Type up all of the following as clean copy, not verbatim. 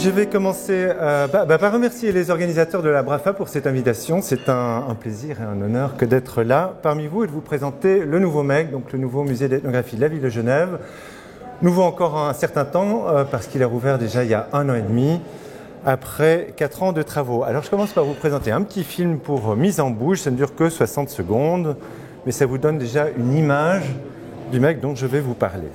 Je vais commencer par remercier les organisateurs de la BRAFA pour cette invitation. C'est un plaisir et un honneur que d'être là parmi vous et de vous présenter le nouveau MEG, donc le nouveau musée d'ethnographie de la ville de Genève. Nouveau encore un certain temps parce qu'il a rouvert déjà il y a 1 an et demi après 4 ans de travaux. Alors je commence par vous présenter un petit film pour mise en bouche. Ça ne dure que 60 secondes, mais ça vous donne déjà une image du MEG dont je vais vous parler.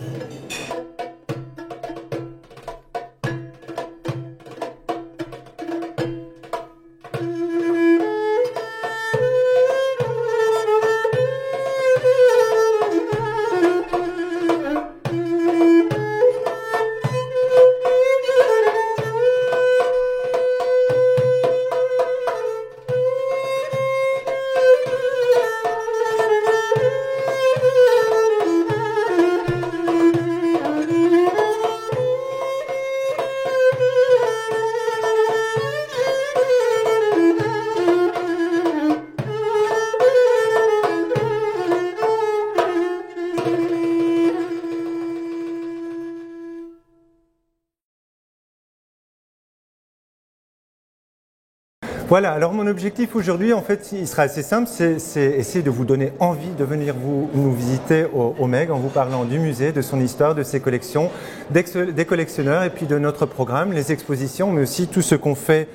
Voilà, alors mon objectif aujourd'hui, en fait, il sera assez simple, c'est essayer de vous donner envie de venir nous visiter au MEG en vous parlant du musée, de son histoire, de ses collections, des collectionneurs et puis de notre programme, les expositions, mais aussi tout ce qu'on fait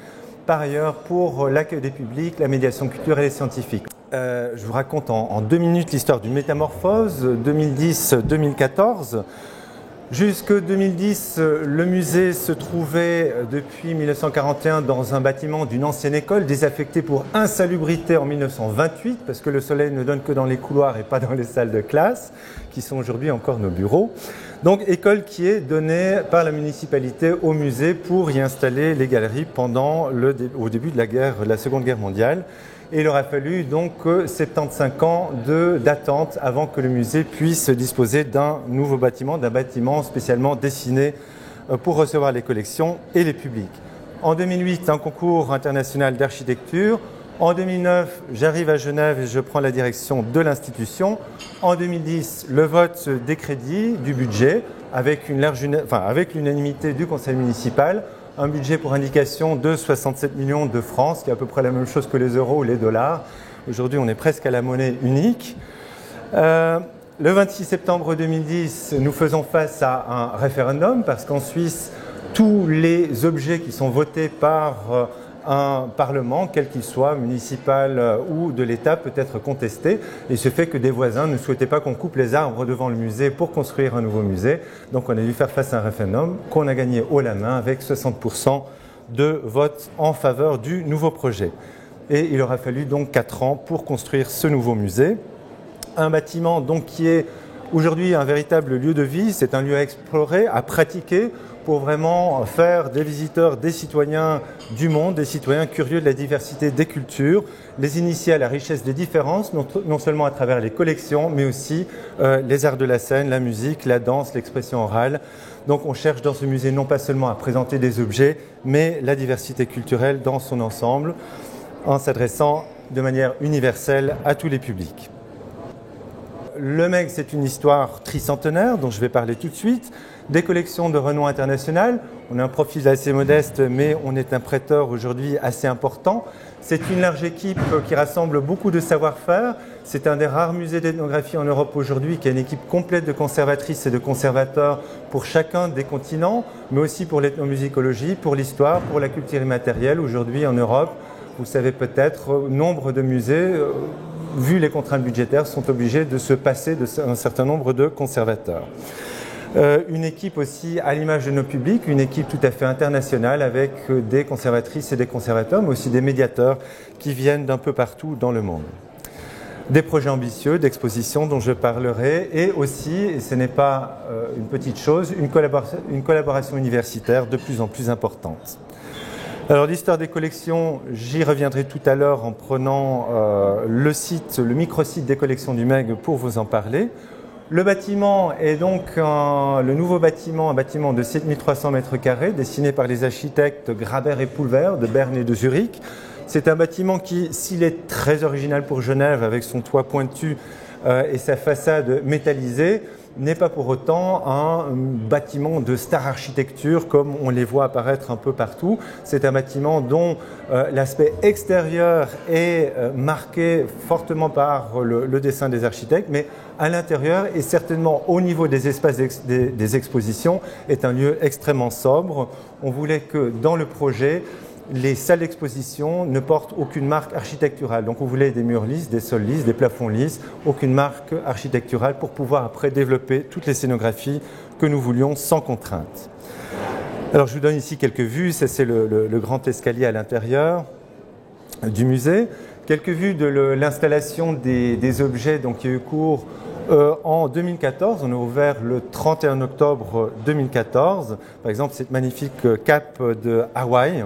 par ailleurs pour l'accueil des publics, la médiation culturelle et scientifique. Je vous raconte en 2 minutes l'histoire du Métamorphose, 2010-2014. Jusque 2010, le musée se trouvait depuis 1941 dans un bâtiment d'une ancienne école désaffectée pour insalubrité en 1928 parce que le soleil ne donne que dans les couloirs et pas dans les salles de classe qui sont aujourd'hui encore nos bureaux. Donc école qui est donnée par la municipalité au musée pour y installer les galeries au début de la Seconde Guerre mondiale. Et il aura fallu donc 75 ans d'attente avant que le musée puisse disposer d'un nouveau bâtiment, d'un bâtiment spécialement dessiné pour recevoir les collections et les publics. En 2008, un concours international d'architecture. En 2009, j'arrive à Genève et je prends la direction de l'institution. En 2010, le vote des crédits, du budget, avec l'unanimité du conseil municipal. Un budget pour indication de 67 millions de francs, ce qui est à peu près la même chose que les euros ou les dollars. Aujourd'hui, on est presque à la monnaie unique. Le 26 septembre 2010, nous faisons face à un référendum parce qu'en Suisse, tous les objets qui sont votés par un parlement, quel qu'il soit, municipal ou de l'État, peut être contesté. Et ce fait que des voisins ne souhaitaient pas qu'on coupe les arbres devant le musée pour construire un nouveau musée. Donc on a dû faire face à un référendum qu'on a gagné haut la main avec 60% de votes en faveur du nouveau projet. Et il aura fallu donc 4 ans pour construire ce nouveau musée. Un bâtiment donc qui est aujourd'hui un véritable lieu de vie, c'est un lieu à explorer, à pratiquer, pour vraiment faire des visiteurs, des citoyens du monde, des citoyens curieux de la diversité des cultures, les initier à la richesse des différences, non seulement à travers les collections, mais aussi les arts de la scène, la musique, la danse, l'expression orale. Donc on cherche dans ce musée non pas seulement à présenter des objets, mais la diversité culturelle dans son ensemble, en s'adressant de manière universelle à tous les publics. Le MEG, c'est une histoire tricentenaire dont je vais parler tout de suite. Des collections de renom international. On a un profil assez modeste, mais on est un prêteur aujourd'hui assez important. C'est une large équipe qui rassemble beaucoup de savoir-faire. C'est un des rares musées d'ethnographie en Europe aujourd'hui qui a une équipe complète de conservatrices et de conservateurs pour chacun des continents, mais aussi pour l'ethnomusicologie, pour l'histoire, pour la culture immatérielle. Aujourd'hui en Europe, vous savez peut-être, nombre de musées, vu les contraintes budgétaires, sont obligés de se passer d'un certain nombre de conservateurs. Une équipe aussi à l'image de nos publics, une équipe tout à fait internationale avec des conservatrices et des conservateurs, mais aussi des médiateurs qui viennent d'un peu partout dans le monde. Des projets ambitieux d'exposition dont je parlerai et aussi, et ce n'est pas une petite chose, une collaboration universitaire de plus en plus importante. Alors l'histoire des collections, j'y reviendrai tout à l'heure en prenant le microsite des collections du MEG pour vous en parler. Le bâtiment est donc le nouveau bâtiment, un bâtiment de 7300 m², dessiné par les architectes Graber et Pulver de Berne et de Zurich. C'est un bâtiment qui, s'il est très original pour Genève avec son toit pointu et sa façade métallisée, n'est pas pour autant un bâtiment de star architecture comme on les voit apparaître un peu partout. C'est un bâtiment dont l'aspect extérieur est marqué fortement par le dessin des architectes, mais à l'intérieur et certainement au niveau des espaces des expositions est un lieu extrêmement sobre. On voulait que dans le projet, les salles d'exposition ne portent aucune marque architecturale. Donc on voulait des murs lisses, des sols lisses, des plafonds lisses, aucune marque architecturale pour pouvoir après développer toutes les scénographies que nous voulions sans contrainte. Alors je vous donne ici quelques vues, ça c'est le grand escalier à l'intérieur du musée. Quelques vues de l'installation des objets donc, qui a eu cours en 2014. On a ouvert le 31 octobre 2014. Par exemple cette magnifique cape de Hawaï,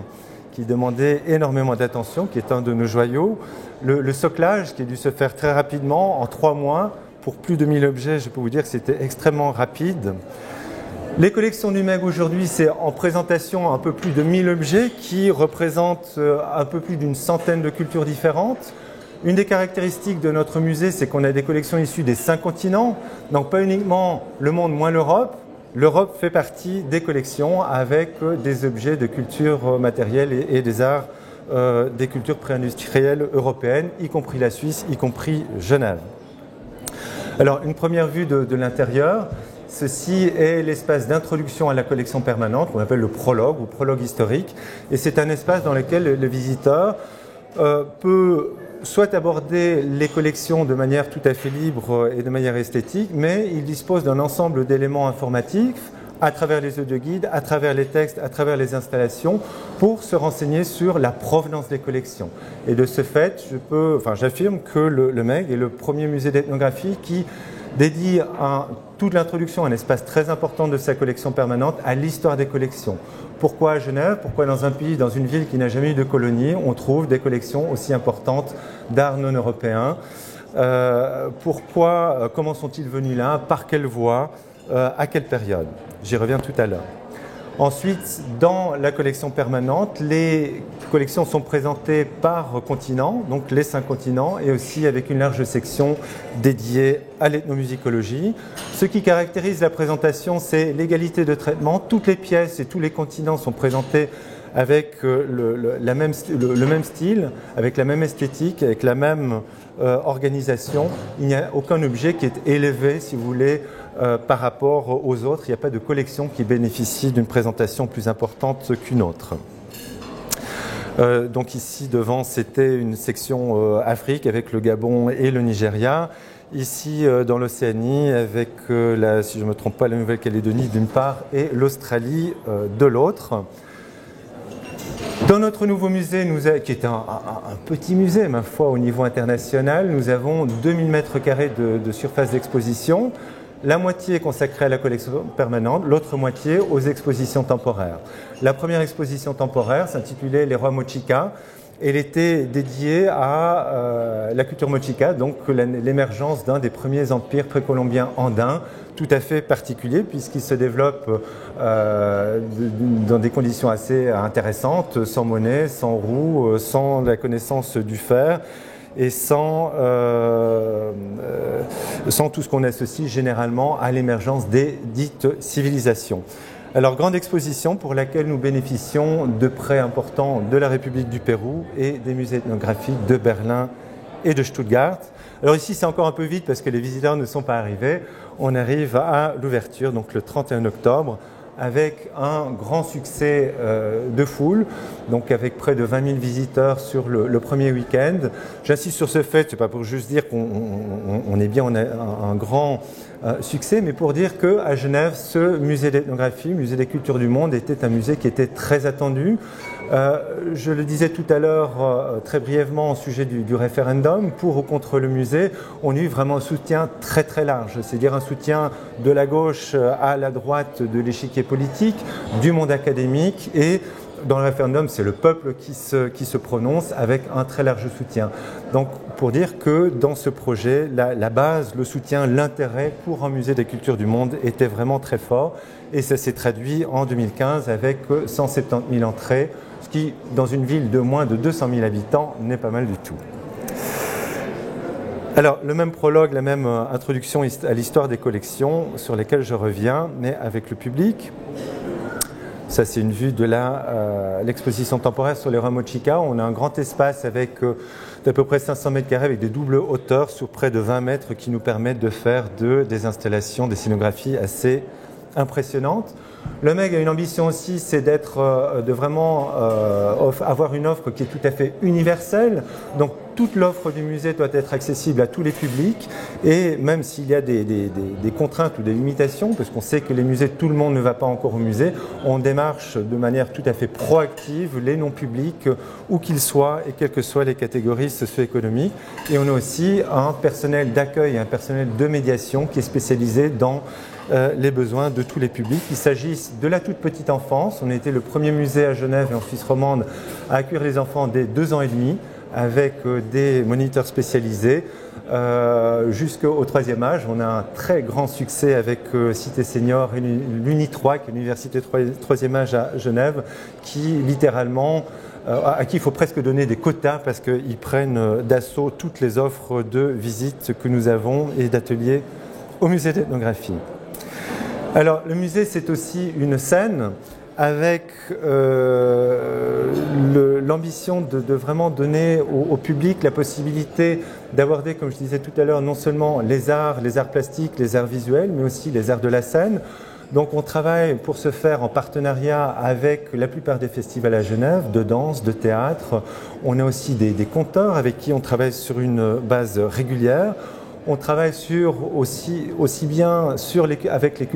qui demandait énormément d'attention, qui est un de nos joyaux. Le soclage qui a dû se faire très rapidement, en 3 mois, pour plus de 1000 objets, je peux vous dire que c'était extrêmement rapide. Les collections du MEG aujourd'hui, c'est en présentation un peu plus de 1000 objets qui représentent un peu plus d'une centaine de cultures différentes. Une des caractéristiques de notre musée, c'est qu'on a des collections issues des 5 continents, donc pas uniquement le monde moins l'Europe. L'Europe fait partie des collections avec des objets de culture matérielle et des arts des cultures pré-industrielles européennes, y compris la Suisse, y compris Genève. Alors, une première vue de l'intérieur. Ceci est l'espace d'introduction à la collection permanente, qu'on appelle le prologue ou prologue historique. Et c'est un espace dans lequel le visiteur peut soit aborder les collections de manière tout à fait libre et de manière esthétique, mais il dispose d'un ensemble d'éléments informatifs à travers les audioguides, à travers les textes, à travers les installations, pour se renseigner sur la provenance des collections. Et de ce fait, j'affirme que le MEG est le premier musée d'ethnographie qui dédie toute l'introduction, un espace très important de sa collection permanente, à l'histoire des collections. Pourquoi à Genève? Pourquoi dans un pays, dans une ville qui n'a jamais eu de colonie, on trouve des collections aussi importantes d'art non européen? Comment sont-ils venus là? Par quelle voie? À quelle période? J'y reviens tout à l'heure. Ensuite, dans la collection permanente, les collections sont présentées par continent, donc les 5 continents, et aussi avec une large section dédiée à l'ethnomusicologie. Ce qui caractérise la présentation, c'est l'égalité de traitement. Toutes les pièces et tous les continents sont présentés avec le même style, avec la même esthétique, avec la même organisation. Il n'y a aucun objet qui est élevé, si vous voulez, par rapport aux autres. Il n'y a pas de collection qui bénéficie d'une présentation plus importante qu'une autre. Donc ici devant, c'était une section Afrique avec le Gabon et le Nigeria. Ici dans l'Océanie avec, si je ne me trompe pas, la Nouvelle-Calédonie d'une part et l'Australie de l'autre. Dans notre nouveau musée, qui est un petit musée, ma foi, au niveau international, nous avons 2000 m² de surface d'exposition. La moitié est consacrée à la collection permanente, l'autre moitié aux expositions temporaires. La première exposition temporaire s'intitulait « Les rois Mochica ». Elle était dédiée à la culture Mochica, donc l'émergence d'un des premiers empires précolombiens andins, tout à fait particulier puisqu'il se développe dans des conditions assez intéressantes, sans monnaie, sans roue, sans la connaissance du fer et sans tout ce qu'on associe généralement à l'émergence des dites civilisations. Alors, grande exposition pour laquelle nous bénéficions de prêts importants de la République du Pérou et des musées ethnographiques de Berlin et de Stuttgart. Alors ici, c'est encore un peu vite parce que les visiteurs ne sont pas arrivés. On arrive à l'ouverture, donc le 31 octobre, avec un grand succès de foule, donc avec près de 20 000 visiteurs sur le premier week-end. J'insiste sur ce fait, ce n'est pas pour juste dire qu'on est bien, on a un grand succès, mais pour dire qu'à Genève, ce musée d'ethnographie, musée des cultures du monde, était un musée qui était très attendu. Je le disais tout à l'heure très brièvement au sujet du référendum, pour ou contre le musée, on a eu vraiment un soutien très très large, c'est-à-dire un soutien de la gauche à la droite de l'échiquier politique, du monde académique, et dans le référendum, c'est le peuple qui se prononce avec un très large soutien. Donc, pour dire que dans ce projet, la base, le soutien, l'intérêt pour un musée des cultures du monde était vraiment très fort. Et ça s'est traduit en 2015 avec 170 000 entrées, ce qui, dans une ville de moins de 200 000 habitants, n'est pas mal du tout. Alors, le même prologue, la même introduction à l'histoire des collections sur lesquelles je reviens, mais avec le public. Ça, c'est une vue de l'exposition temporaire sur les Ramochica. On a un grand espace avec d'à peu près 500 mètres carrés avec des doubles hauteurs sur près de 20 mètres qui nous permettent de faire des installations, des scénographies assez impressionnantes. Le MEG a une ambition aussi, c'est de vraiment avoir une offre qui est tout à fait universelle. Donc toute l'offre du musée doit être accessible à tous les publics, et même s'il y a des contraintes ou des limitations, parce qu'on sait que les musées, tout le monde ne va pas encore au musée, on démarche de manière tout à fait proactive les non-publics, où qu'ils soient et quelles que soient les catégories socio-économiques. Et on a aussi un personnel d'accueil, un personnel de médiation qui est spécialisé dans les besoins de tous les publics. Il s'agisse de la toute petite enfance. On a été le premier musée à Genève et en Suisse romande à accueillir les enfants dès 2 ans et demi avec des moniteurs spécialisés jusqu'au 3e âge. On a un très grand succès avec Cité Senior et l'Uni3, qui est l'université 3e âge à Genève, qui littéralement à qui il faut presque donner des quotas parce qu'ils prennent d'assaut toutes les offres de visites que nous avons et d'ateliers au musée d'ethnographie. Alors, le musée, c'est aussi une scène avec l'ambition de vraiment donner au public la possibilité d'aborder, comme je disais tout à l'heure, non seulement les arts plastiques, les arts visuels, mais aussi les arts de la scène. Donc on travaille pour ce faire en partenariat avec la plupart des festivals à Genève, de danse, de théâtre. On a aussi des conteurs avec qui on travaille sur une base régulière. On travaille aussi bien avec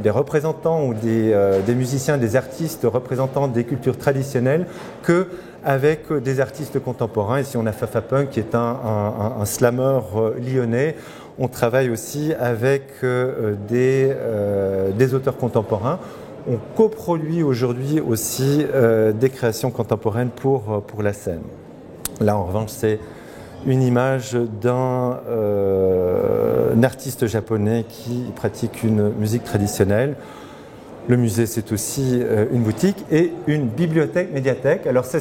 des représentants ou des musiciens, des artistes représentants des cultures traditionnelles qu'avec des artistes contemporains. Ici, on a Fafa Punk qui est un slammer lyonnais. On travaille aussi avec des auteurs contemporains. On coproduit aujourd'hui aussi des créations contemporaines pour la scène. Là, en revanche, c'est une image d'un artiste japonais qui pratique une musique traditionnelle. Le musée, c'est aussi une boutique et une bibliothèque, médiathèque. Alors ça,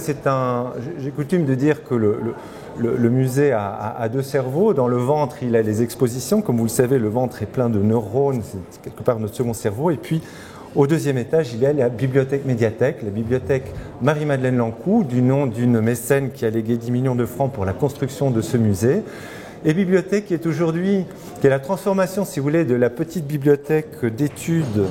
j'ai coutume de dire que le musée a 2 cerveaux. Dans le ventre, il a les expositions. Comme vous le savez, le ventre est plein de neurones, c'est quelque part notre second cerveau. Et puis, au 2e étage, il y a la bibliothèque-médiathèque, la bibliothèque Marie-Madeleine Lancou, du nom d'une mécène qui a légué 10 millions de francs pour la construction de ce musée. Et bibliothèque qui est la transformation, si vous voulez, de la petite bibliothèque d'études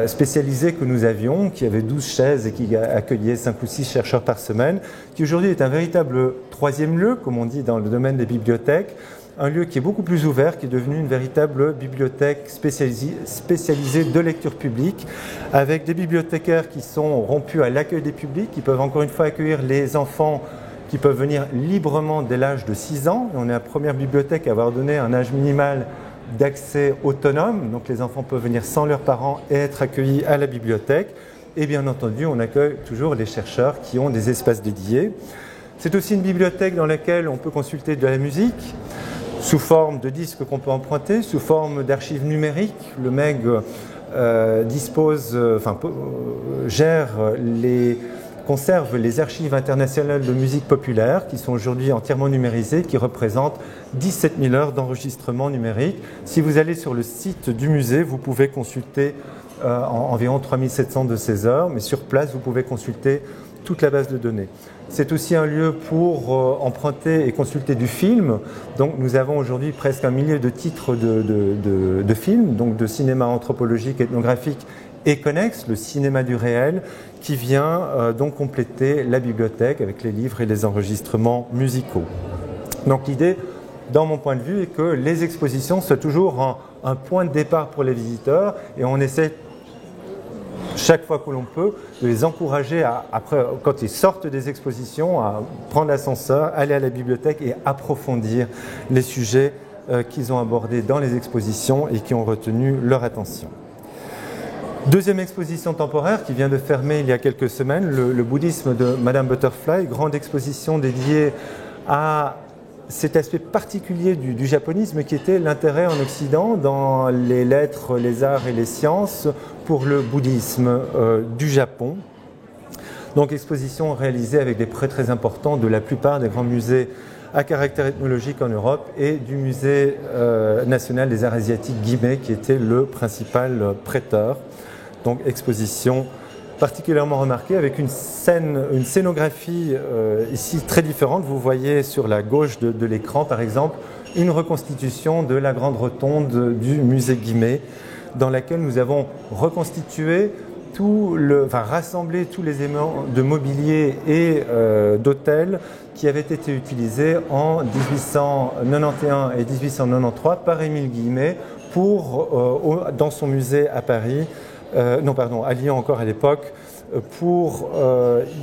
spécialisée que nous avions, qui avait 12 chaises et qui accueillait 5 ou 6 chercheurs par semaine, qui aujourd'hui est un véritable 3e lieu, comme on dit dans le domaine des bibliothèques, un lieu qui est beaucoup plus ouvert, qui est devenu une véritable bibliothèque spécialisée de lecture publique, avec des bibliothécaires qui sont rompus à l'accueil des publics, qui peuvent encore une fois accueillir les enfants qui peuvent venir librement dès l'âge de 6 ans. On est la première bibliothèque à avoir donné un âge minimal d'accès autonome, donc les enfants peuvent venir sans leurs parents et être accueillis à la bibliothèque. Et bien entendu, on accueille toujours les chercheurs qui ont des espaces dédiés. C'est aussi une bibliothèque dans laquelle on peut consulter de la musique, sous forme de disques qu'on peut emprunter, sous forme d'archives numériques. Le MEG conserve les archives internationales de musique populaire qui sont aujourd'hui entièrement numérisées, qui représentent 17 000 heures d'enregistrement numérique. Si vous allez sur le site du musée, vous pouvez consulter environ 3700 de ces heures, mais sur place, vous pouvez consulter toute la base de données. C'est aussi un lieu pour emprunter et consulter du film. Donc nous avons aujourd'hui presque 1 millier de titres de films, donc de cinéma anthropologique, ethnographique et connexe, le cinéma du réel, qui vient donc compléter la bibliothèque avec les livres et les enregistrements musicaux. Donc l'idée, dans mon point de vue, est que les expositions soient toujours un point de départ pour les visiteurs, et on essaie chaque fois que l'on peut, de les encourager après, quand ils sortent des expositions, à prendre l'ascenseur, aller à la bibliothèque et approfondir les sujets qu'ils ont abordés dans les expositions et qui ont retenu leur attention. 2e exposition temporaire qui vient de fermer il y a quelques semaines, le bouddhisme de Madame Butterfly, grande exposition dédiée à cet aspect particulier du japonisme qui était l'intérêt en Occident dans les lettres, les arts et les sciences pour le bouddhisme du Japon. Donc exposition réalisée avec des prêts très importants de la plupart des grands musées à caractère ethnologique en Europe et du Musée national des arts asiatiques Guimet, qui était le principal prêteur. Donc exposition particulièrement remarquée avec une scénographie ici très différente. Vous voyez sur la gauche de l'écran par exemple une reconstitution de la grande rotonde du musée Guimet, dans laquelle nous avons reconstitué rassemblé tous les éléments de mobilier et d'hôtel qui avaient été utilisés en 1891 et 1893 par Émile Guimet dans son musée à Paris, à Lyon encore à l'époque, pour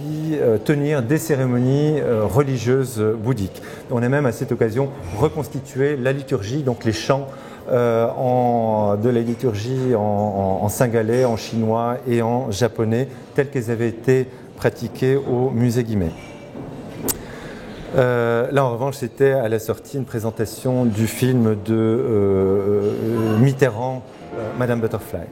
y tenir des cérémonies religieuses bouddhiques. On a même à cette occasion reconstitué la liturgie, donc les chants de la liturgie en singalais, en chinois et en japonais, telles qu'elles avaient été pratiquées au musée Guimet. Là, en revanche, c'était à la sortie une présentation du film de Mitterrand, Madame Butterfly.